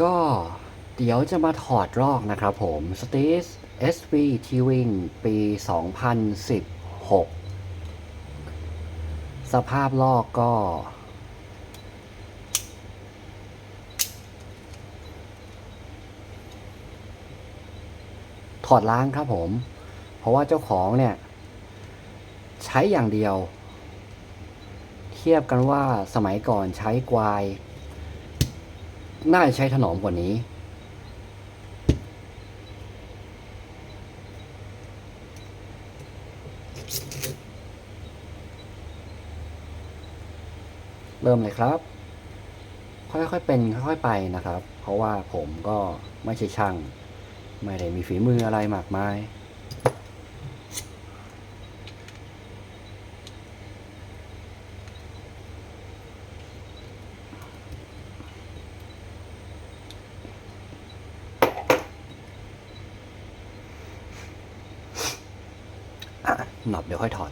ก็เดี๋ยวจะมาถอดลอกนะครับผม Stage SV T-Wing ปี 2016 สภาพลอกก็ถอดล้างครับผม เพราะว่าเจ้าของเนี่ย ใช้อย่างเดียว เทียบกันว่าสมัยก่อนใช้กวาย น่าจะใช้ถนอมกว่านี้ เริ่มเลยครับ ค่อยๆเป็นค่อยๆไปนะครับ เพราะว่าผมก็ไม่ใช่ช่าง ไม่ได้มีฝีมืออะไรมากมาย หนอบเดี๋ยวค่อยถอด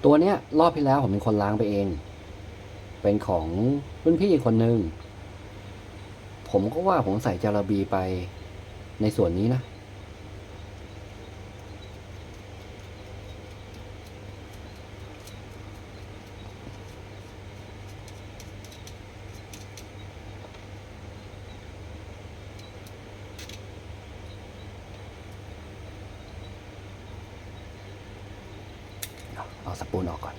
ตัวเนี้ยรอบที่แล้วผมเป็นคนล้างไปเอง เป็นของรุ่นพี่อีกคนนึง ผมก็ว่าผมใส่จาระบีไปในส่วนนี้นะ เอาสปูนออกก่อน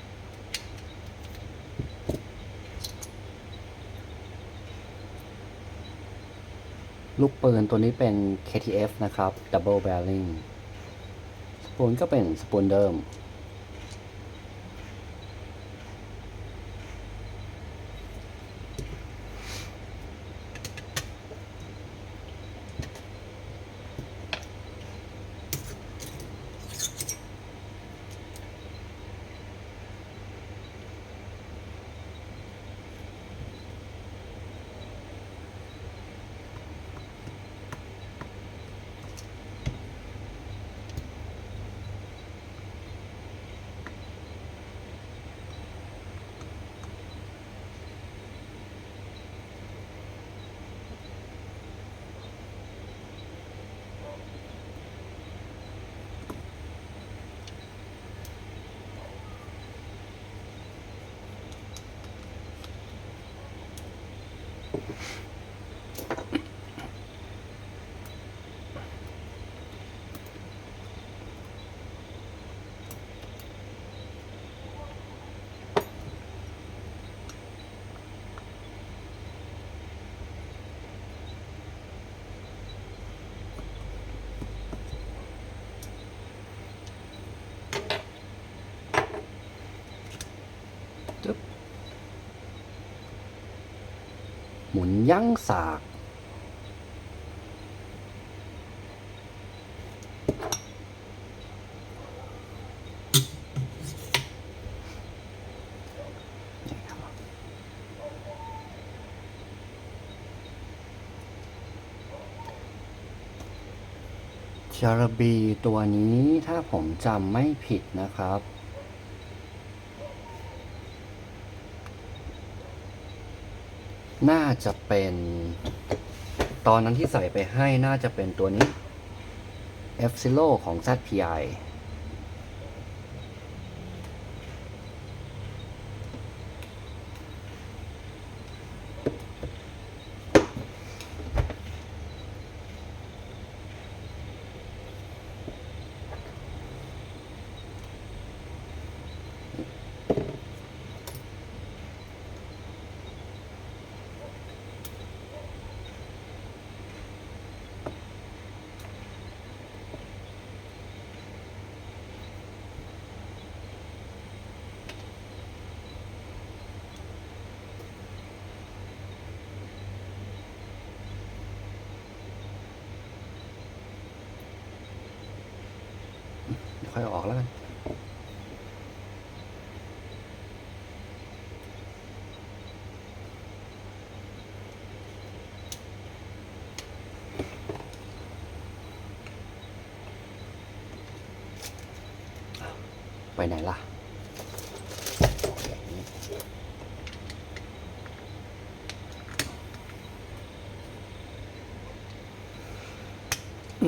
ลูกปืนตัวนี้เป็น KTF นะครับ Double Barreling สปูนก็เป็นสปูนเดิมจึ๊บหมุนยั้งสากจาระบีตัวนี้ถ้าผมจำไม่ผิดนะครับ น่าจะเป็นตอนนั้นที่ใส่ไปให้น่าจะเป็นตัวนี้ F-Zero ของ ZPIค่อยเอาออกแล้วกัน น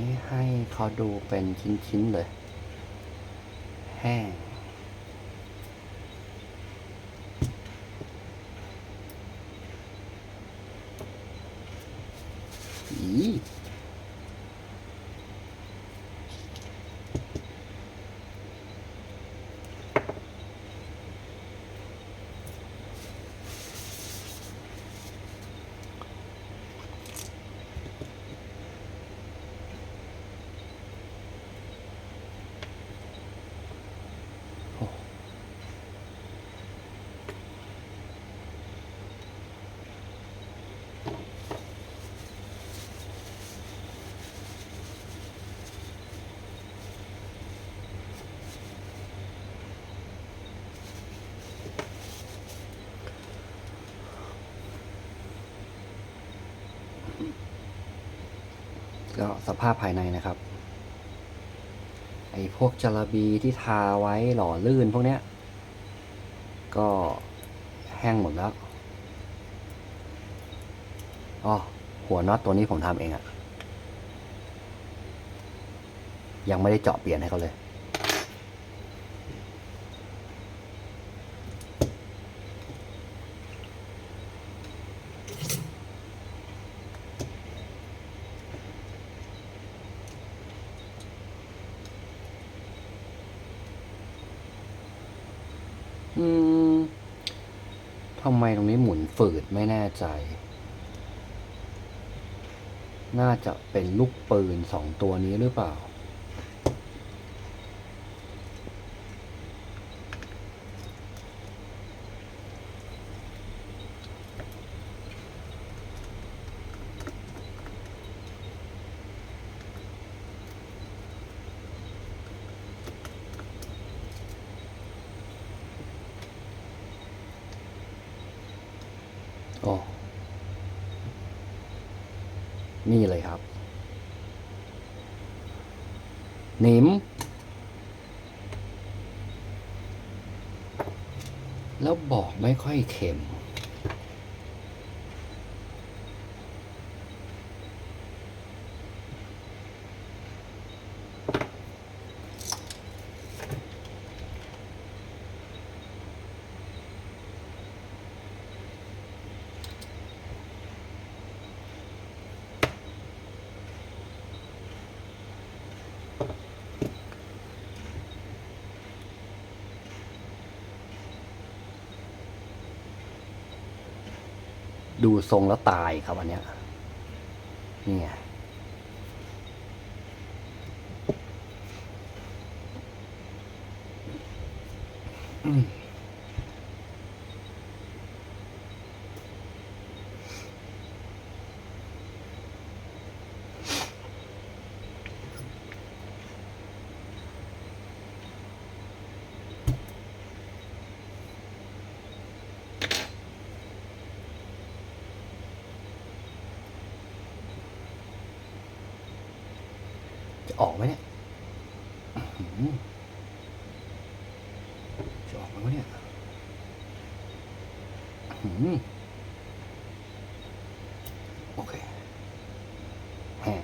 ี่ให้เขาดูเป็นชิ้นๆเลย แห้งอีก็สภาพภายในนะครับ ไอ้พวกจาระบีที่ทาไว้หล่อลื่นพวกเนี้ย ก็แห้งหมดแล้วอ๋อหัวน็อตตัวนี้ผมทำเองอะยังไม่ได้เจาะเปลี่ยนให้เขาเลย ทำไมตรงนี้หมุนฝืดไม่แน่ใจ น่าจะเป็นลูกปืน2 ตัวนี้หรือเปล่า โอ้ นี่เลยครับ หนิม แล้วบอกไม่ค่อยเค็ม ดูทรงแล้วตายครับอันเนี้ยนี่ไงจะออกไหมเนี่ยจะออกไหมวะเนี่ยโอเคแฮะ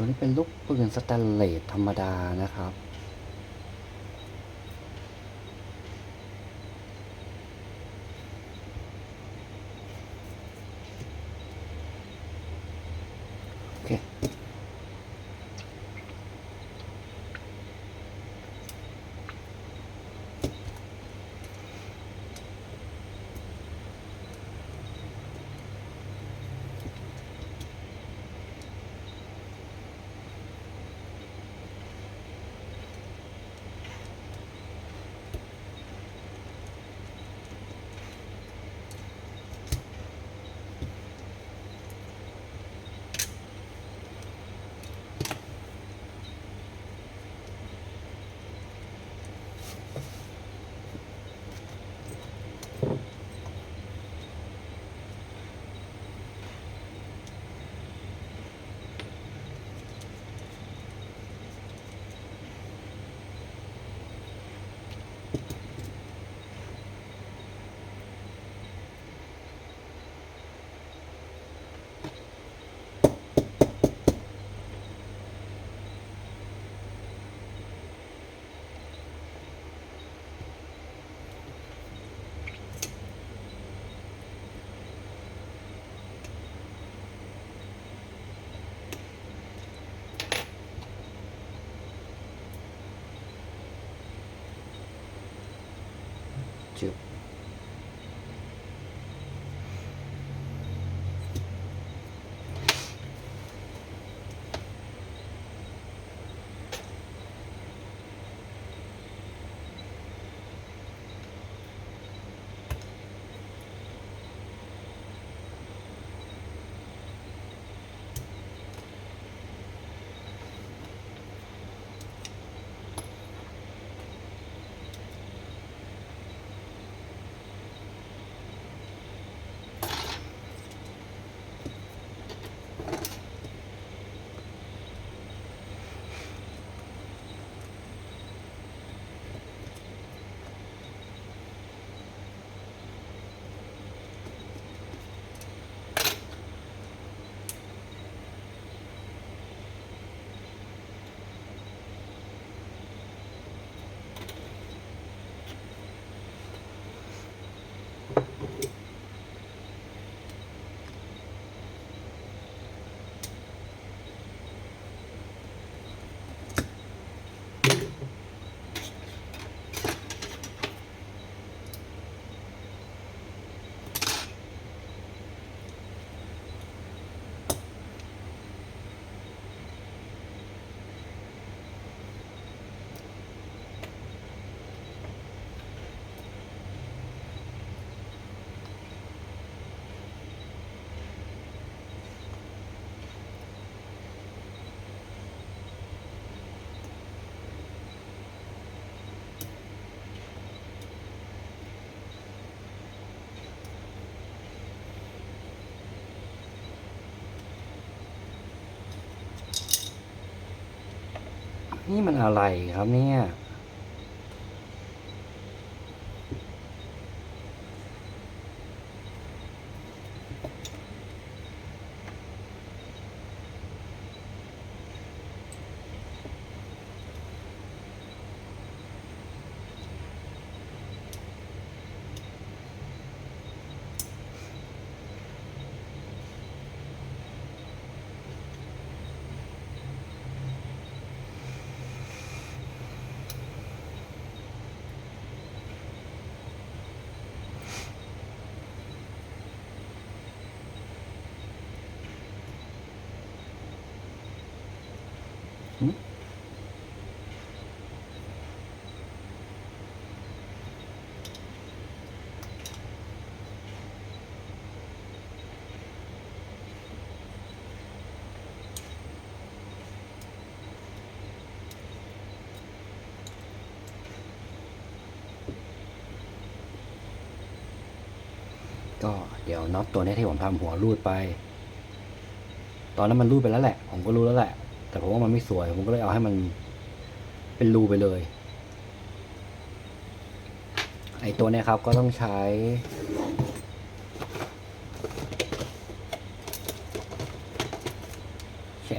ตัวนี้เป็นลูกปืนสแตนเลสธรรมดานะครับโอเคจึบนี่มันอะไรครับเนี่ยหึก็เดี๋ยวน็อตตัวนี้ที่ผมทำหัวรูดไป ตอนนั้นมันรูดไปแล้วแหละ ผมก็รู้แล้วแหละ แต่ผมว่ามันไม่สวย ผมก็เลยเอาให้มันเป็นรูไปเลย ไอ้ตัวเนี้ยครับก็ต้องใช้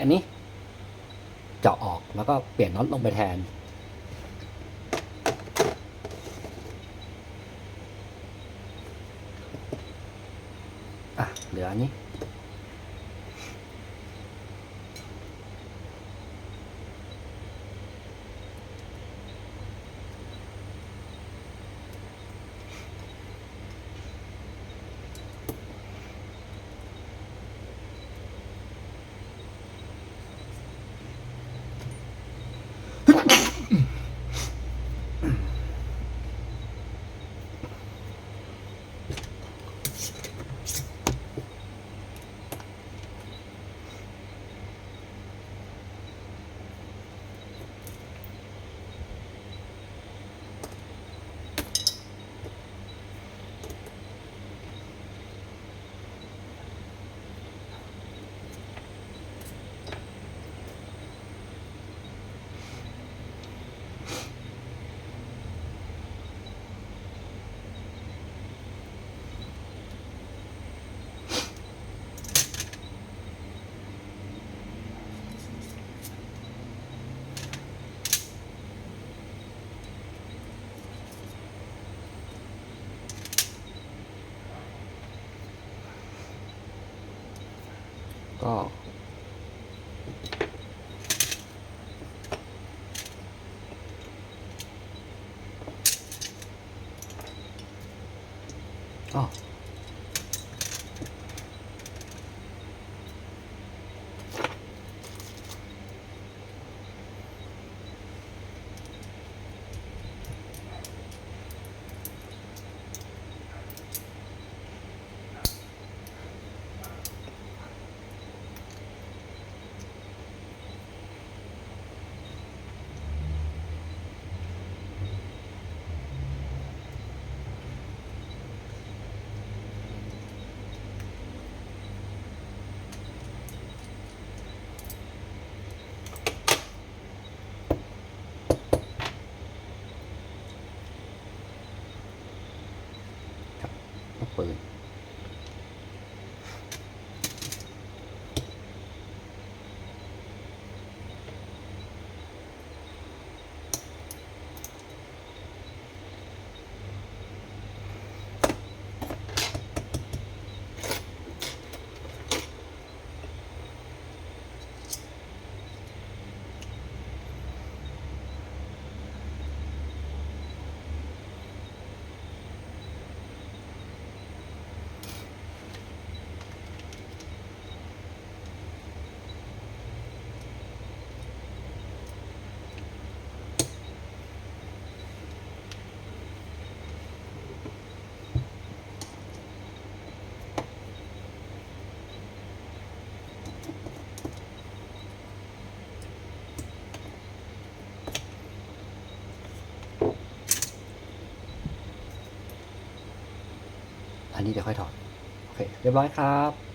อันนี้ เจาะออกแล้วก็เปลี่ยนน็อตลงไปแทนเหลืออันนี้ก็อ๋อปืนอันนี้เดี๋ยวค่อยถอดโอเคเรียบร้อยครับ